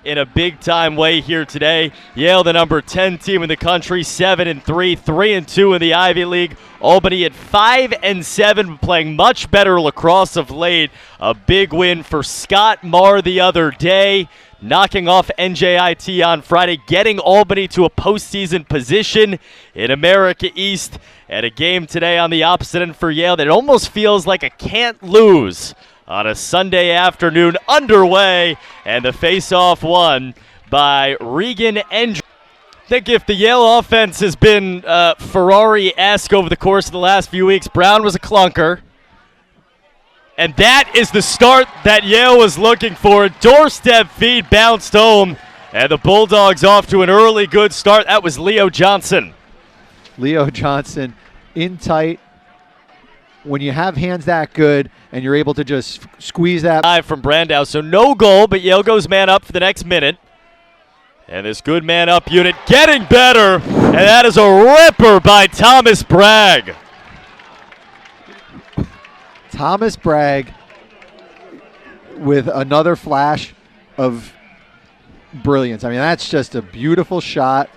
in a big-time way here today. Yale, the number 10 team in the country, 7-3, 3-2 in the Ivy League. Albany at 5-7, playing much better lacrosse of late. A big win for Scott Marr the other day, knocking off NJIT on Friday, getting Albany to a postseason position in America East. And a game today on the opposite end for Yale that almost feels like a can't lose on a Sunday afternoon underway, and the face-off won by Regan Endry. I think if the Yale offense has been Ferrari-esque over the course of the last few weeks, Brown was a clunker. And that is the start that Yale was looking for. Doorstep feed bounced home, and the Bulldogs off to an early good start. That was Leo Johnson. Leo Johnson in tight. When you have hands that good and you're able to just squeeze that. From Brandow, so no goal, but Yale goes man up for the next minute. And this good man up unit getting better, and that is a ripper by Thomas Bragg. Thomas Bragg with another flash of brilliance. I mean, that's just a beautiful shot.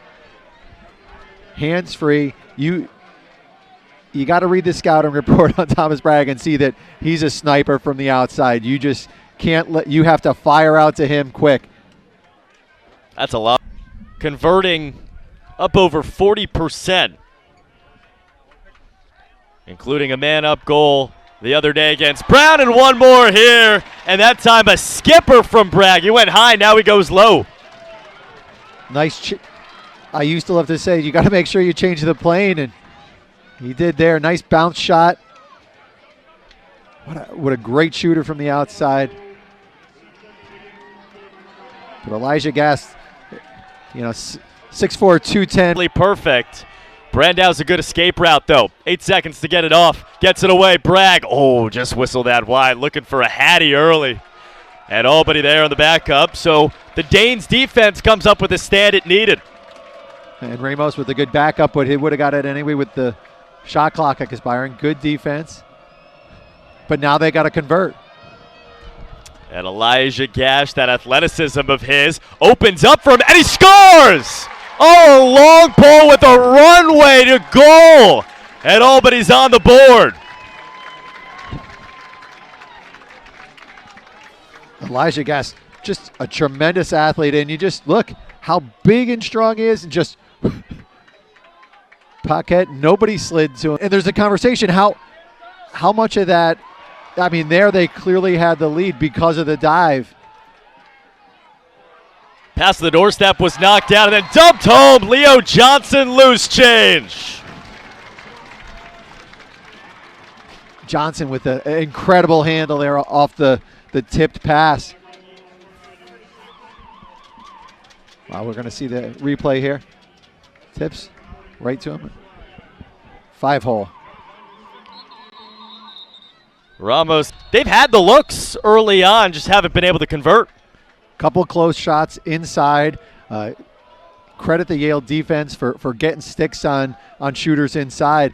Hands free. You got to read the scouting report on Thomas Bragg and see that he's a sniper from the outside. You just can't you have to fire out to him quick. That's a lot. Converting up over 40%, including a man-up goal the other day against Brown, and one more here, and that time a skipper from Bragg. He went high, now he goes low. Nice. I used to love to say, you got to make sure you change the plane, and he did there. Nice bounce shot. What a great shooter from the outside. But Elijah Gass, 6'4", 210. Perfect. Brandow's a good escape route, though. 8 seconds to get it off. Gets it away. Bragg, just whistled that wide. Looking for a Hattie early. And Albany there on the backup. So the Danes defense comes up with the stand it needed. And Ramos with a good backup, but he would have got it anyway with the shot clock expiring. Good defense. But now they got to convert. And Elijah Gash, that athleticism of his, opens up for him, and he scores! A long pole with a runway to goal. And Albany's on the board. Elijah Gass, just a tremendous athlete, and you just look how big and strong he is, and just Paquette, nobody slid to him. And there's a conversation, how much of that, I mean, there they clearly had the lead because of the dive. Pass to the doorstep was knocked down and then dumped home. Leo Johnson, loose change. Johnson with an incredible handle there off the tipped pass. Wow, we're going to see the replay here. Tips right to him. 5-hole. Ramos, they've had the looks early on, just haven't been able to convert. Couple close shots inside. Credit the Yale defense for getting sticks on shooters inside.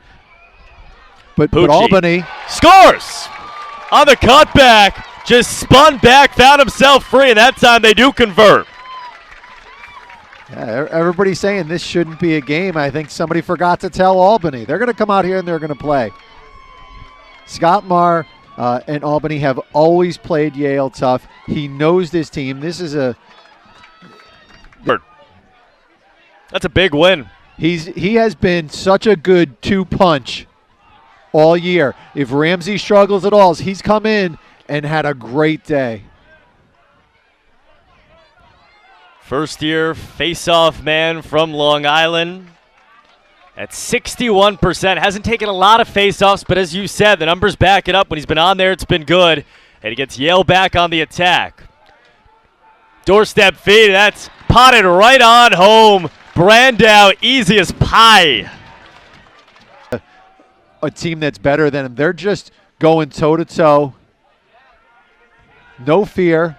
But Albany scores on the cutback. Just spun back, found himself free, and that time they do convert. Yeah, everybody's saying this shouldn't be a game. I think somebody forgot to tell Albany. They're going to come out here and they're going to play. Scott Marr and Albany have always played Yale tough. He knows this team. This is that's a big win. He has been such a good two-punch all year. If Ramsey struggles at all, he's come in and had a great day. First-year face-off man from Long Island at 61%. Hasn't taken a lot of face-offs, but as you said, the numbers back it up. When he's been on there, it's been good. And he gets Yale back on the attack. Doorstep feed, that's potted right on home. Brandow, easy as pie. A team that's better than him. They're just going toe-to-toe. No fear.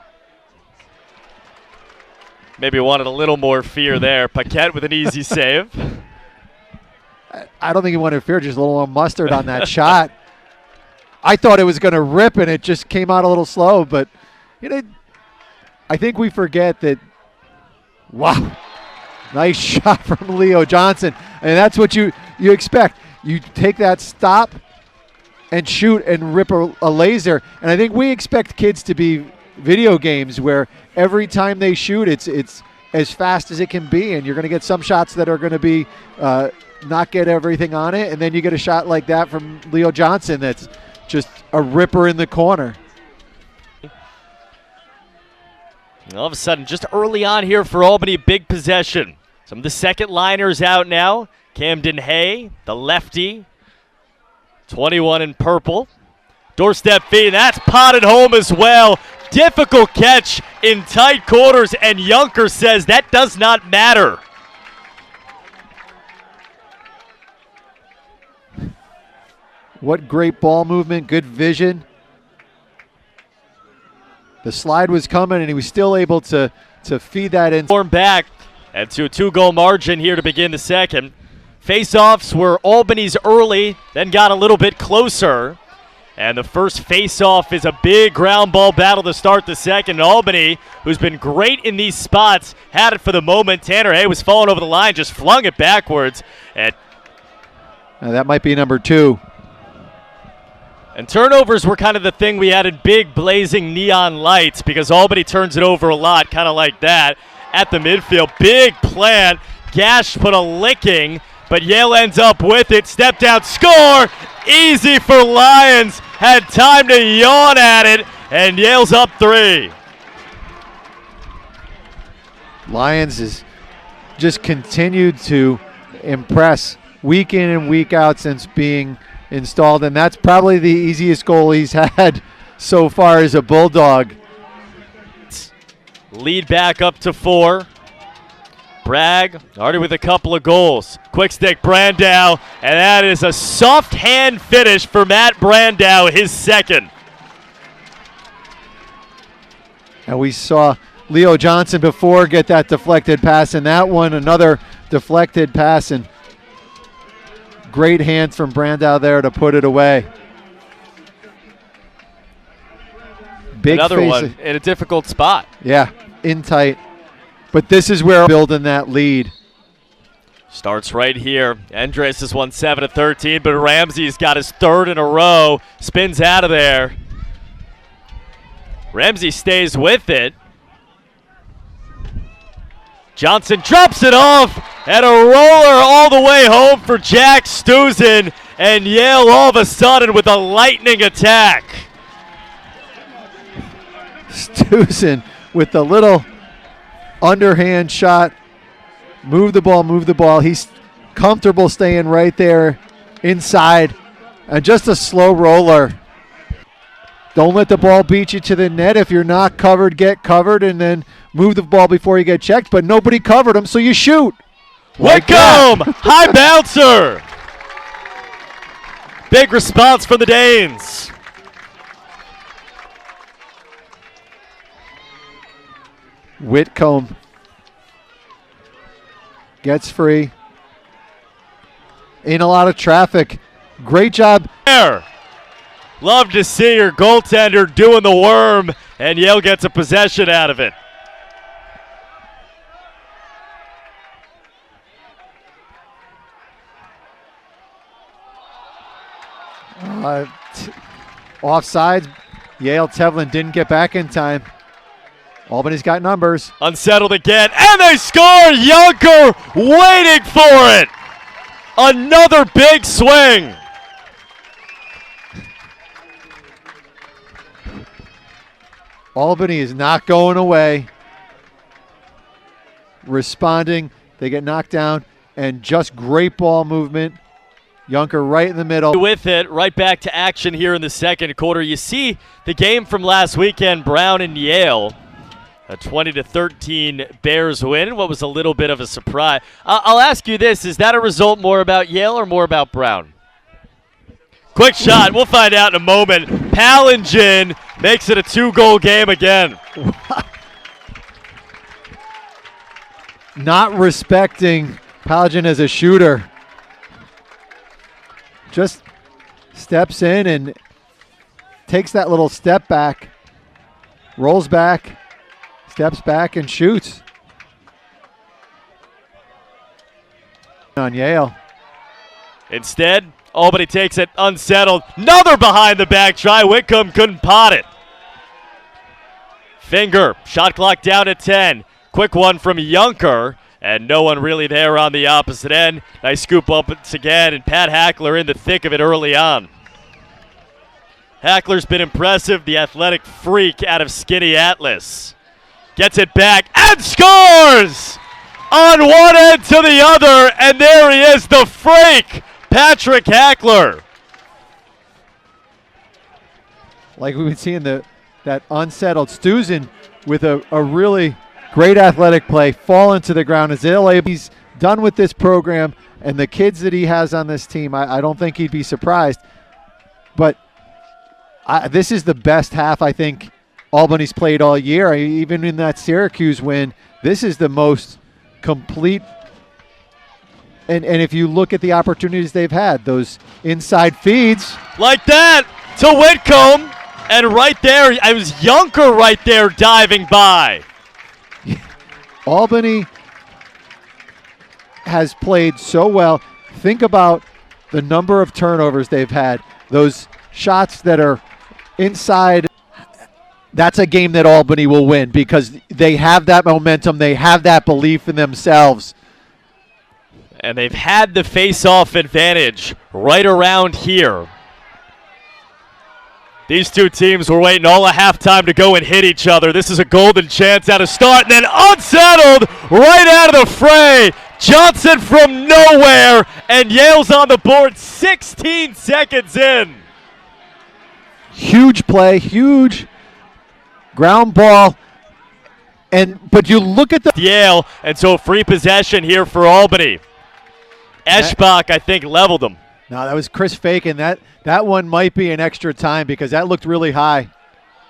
Maybe wanted a little more fear there. Paquette with an easy save. I don't think he wanted fear, just a little more mustard on that shot. I thought it was going to rip, and it just came out a little slow. But I think we forget that Wow. Nice shot from Leo Johnson. And that's what you expect. You take that stop and shoot and rip a laser. And I think we expect kids to be video games where every time they shoot, it's as fast as it can be. And you're going to get some shots that are going to be not get everything on it. And then you get a shot like that from Leo Johnson that's just a ripper in the corner. All of a sudden, just early on here for Albany, big possession. Some of the second liners out now. Camden Hay, the lefty, 21 in purple. Doorstep feed, that's potted home as well. Difficult catch in tight quarters, and Yunker says that does not matter. What great ball movement, good vision. The slide was coming, and he was still able to feed that in. Form back and to a 2-goal margin here to begin the second. Face-offs were Albany's early, then got a little bit closer. And the first face-off is a big ground ball battle to start the second. Albany, who's been great in these spots, had it for the moment. Tanner Hay was falling over the line, just flung it backwards. Now that might be number 2. And turnovers were kind of the thing we had in big blazing neon lights because Albany turns it over a lot, kind of like that, at the midfield. Big plan. Gash put a licking, but Yale ends up with it. Step down, score! Easy for Lions. Had time to yawn at it, and Yale's up 3. Lions has just continued to impress week in and week out since being installed, and that's probably the easiest goal he's had so far as a Bulldog. Lead back up to 4. Bragg already with a couple of goals. Quick stick, Brandow, and that is a soft hand finish for Matt Brandow, his second. And we saw Leo Johnson before get that deflected pass, and that one another deflected pass, and great hands from Brandow there to put it away. Big another one in a difficult spot. Yeah, in tight. But this is where building that lead. Starts right here. Andres has won 7 of 13, but Ramsey's got his 3rd in a row. Spins out of there. Ramsey stays with it. Johnson drops it off, and a roller all the way home for Jack Stuzen, and Yale all of a sudden with a lightning attack. Stuzen with the little underhand shot. Move the ball. He's comfortable staying right there inside, and just a slow roller. Don't let the ball beat you to the net. If you're not covered, get covered, and then move the ball before you get checked. But nobody covered him, so you shoot. Whitcomb, high bouncer. Big response from the Danes. Whitcomb gets free. In a lot of traffic. Great job. There. Love to see your goaltender doing the worm, and Yale gets a possession out of it. Offsides. Yale Tevlin didn't get back in time. Albany's got numbers. Unsettled again, and they score! Yunker waiting for it! Another big swing! Albany is not going away. Responding. They get knocked down, and just great ball movement. Yunker right in the middle. With it, right back to action here in the second quarter. You see the game from last weekend, Brown and Yale. A 20-13 Bears win. What was a little bit of a surprise. I'll ask you this. Is that a result more about Yale or more about Brown? Quick shot. We'll find out in a moment. Palingen makes it a 2-goal game again. Not respecting Palingen as a shooter. Just steps in and takes that little step back. Rolls back. Steps back and shoots. on Yale. Instead, Albany takes it unsettled. Another behind the back try. Whitcomb couldn't pot it. Finger, shot clock down at 10. Quick one from Junker, and no one really there on the opposite end. Nice scoop up once again, and Pat Hackler in the thick of it early on. Hackler's been impressive, the athletic freak out of Skinny Atlas. Gets it back and scores! On one end to the other, and there he is, the freak, Patrick Hackler. Like we've been seeing that unsettled Stuzen with a really great athletic play, fall into the ground. He's done with this program, and the kids that he has on this team, I don't think he'd be surprised. But this is the best half I think Albany's played all year. Even in that Syracuse win, this is the most complete. And if you look at the opportunities they've had, those inside feeds. Like that to Whitcomb. And right there, it was Junker right there diving by. Albany has played so well. Think about the number of turnovers they've had. Those shots that are inside. That's a game that Albany will win because they have that momentum. They have that belief in themselves. And they've had the face-off advantage right around here. These two teams were waiting all of halftime to go and hit each other. This is a golden chance at a start, and then unsettled right out of the fray. Johnson from nowhere, and Yale's on the board 16 seconds in. Huge play, huge ground ball. But you look at the Yale, and so free possession here for Albany. Eschbach, I think, leveled them. No, that was Chris Fakin. That one might be an extra time because that looked really high.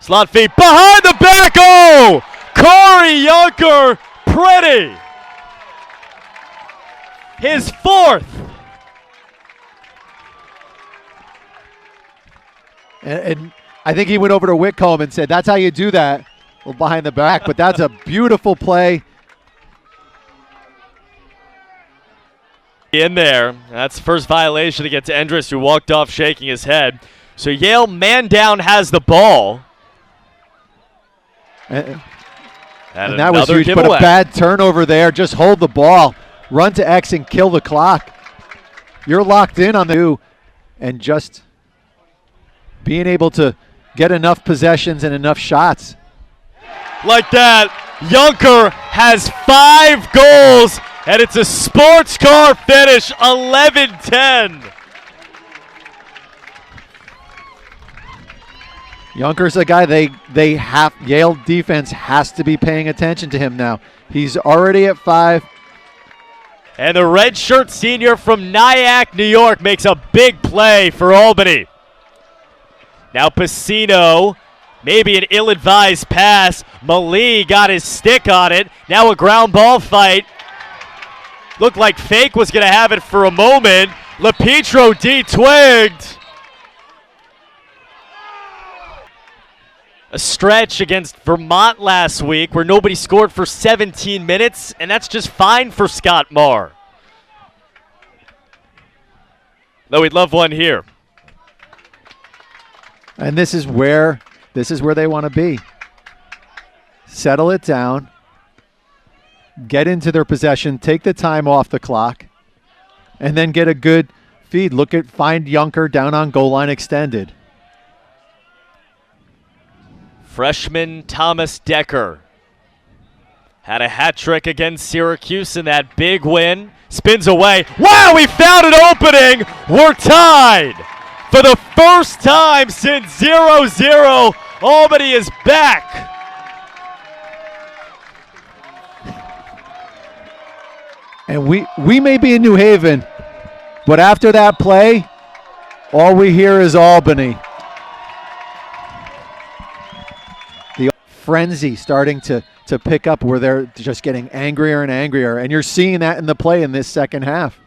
Slot feed behind the back. Oh! Corey Junker, pretty. His fourth. And I think he went over to Whitcomb and said, that's how you do that. Well, behind the back, but that's a beautiful play. In there. That's the first violation against Endress, who walked off shaking his head. So Yale, man down, has the ball. And that was huge, giveaway. But a bad turnover there. Just hold the ball. Run to X and kill the clock. You're locked in on the two. And just being able to get enough possessions and enough shots. Like that, Junker has 5 goals. And it's a sports car finish, 11-10. Junker's a guy Yale defense has to be paying attention to him now. He's already at 5. And the redshirt senior from Nyack, New York, makes a big play for Albany. Now Pacino, maybe an ill-advised pass. Malee got his stick on it. Now a ground ball fight. Looked like Fake was going to have it for a moment. LaPietro de-twigged. A stretch against Vermont last week where nobody scored for 17 minutes, and that's just fine for Scott Marr. Though he'd love one here. And this is where they want to be. Settle it down. Get into their possession, take the time off the clock, and then get a good feed. Find Junker down on goal line extended. Freshman Thomas Decker had a hat trick against Syracuse in that big win. Spins away. Wow, we found an opening. We're tied. For the first time since 0-0, Albany is back. And we may be in New Haven, but after that play, all we hear is Albany. The frenzy starting to pick up where they're just getting angrier and angrier, and you're seeing that in the play in this second half.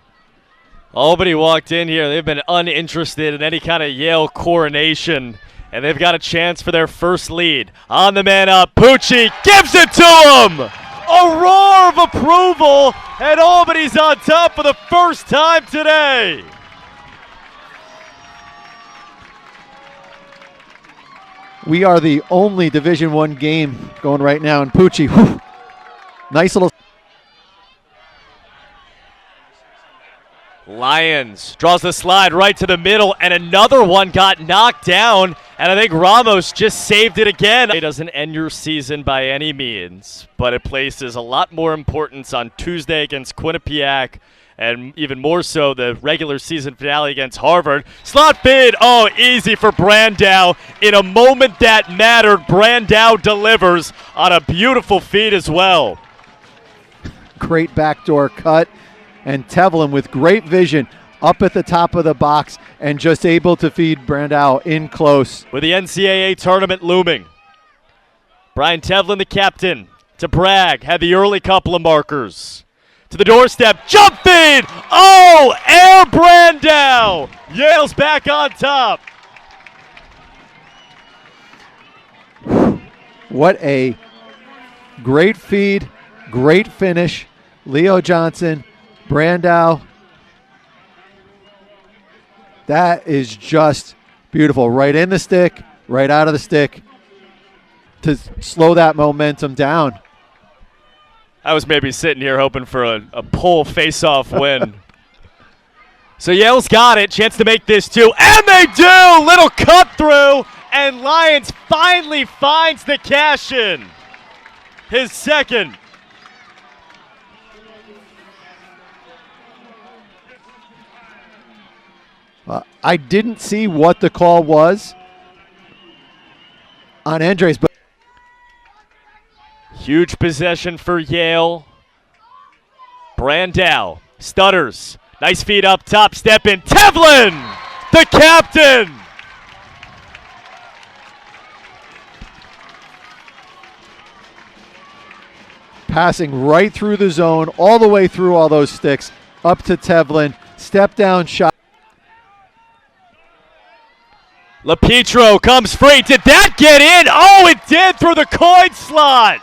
Albany walked in here. They've been uninterested in any kind of Yale coronation, and they've got a chance for their first lead. On the man up, Pucci gives it to him! A roar of approval, and Albany's on top for the first time today. We are the only Division I game going right now in Pucci. Whew. Nice little. Lyons draws the slide right to the middle, and another one got knocked down, and I think Ramos just saved it again. It doesn't end your season by any means, but it places a lot more importance on Tuesday against Quinnipiac, and even more so the regular season finale against Harvard. Slot feed, oh, easy for Brandow. In a moment that mattered, Brandow delivers on a beautiful feed as well. Great backdoor cut, and Tevlin with great vision up at the top of the box and just able to feed Brandow in close. With the NCAA tournament looming, Brian Tevlin, the captain, to Bragg, had the early couple of markers. To the doorstep, jump feed! Oh, air Brandow! Yale's back on top. What a great feed, great finish. Leo Johnson, Brandow. That is just beautiful. Right in the stick, right out of the stick to slow that momentum down. I was maybe sitting here hoping for a pull face-off win. So Yale's got it. Chance to make this two. And they do! Little cut through. And Lyons finally finds the cash in. His second. I didn't see what the call was on Andres, but huge possession for Yale. Brandow stutters. Nice feed up top, step in. Tevlin, the captain. Passing right through the zone, all the way through all those sticks, up to Tevlin. Step down shot. LaPietro comes free. Did that get in? Oh, it did through the coin slot.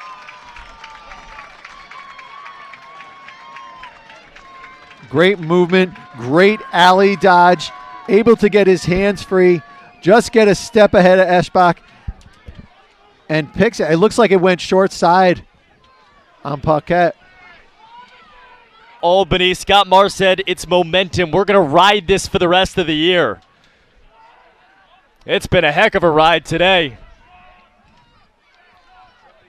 Great movement, great alley dodge, able to get his hands free, just get a step ahead of Eschbach, and picks it. It looks like it went short side on Paquette. Albany, Scott Marr said it's momentum. We're going to ride this for the rest of the year. It's been a heck of a ride today.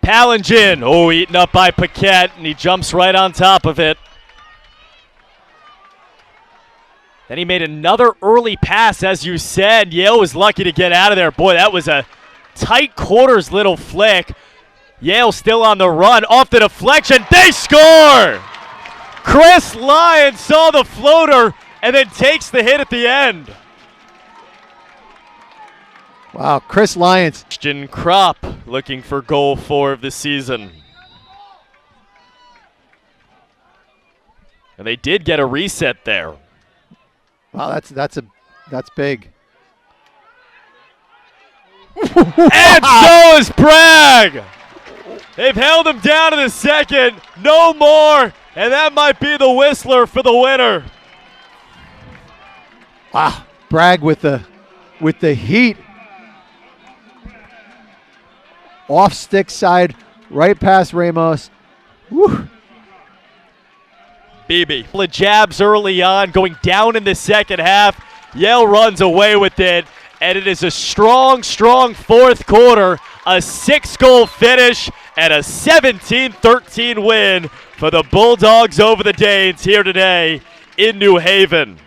Palingen, oh, eaten up by Paquette, and he jumps right on top of it. Then he made another early pass, as you said. Yale was lucky to get out of there. Boy, that was a tight quarters little flick. Yale still on the run. Off the deflection. They score! Chris Lyons saw the floater and then takes the hit at the end. Wow, Chris Lyons. Christian Kropp looking for goal 4 of the season. And they did get a reset there. Wow, that's big. And so is Bragg. They've held him down to the second. No more. And that might be the whistler for the winner. Wow, Bragg with the heat. Off stick side, right past Ramos. Woo. Beebe. Jabs early on, going down in the second half. Yale runs away with it, and it is a strong, strong fourth quarter. A 6-goal finish and a 17-13 win for the Bulldogs over the Danes here today in New Haven.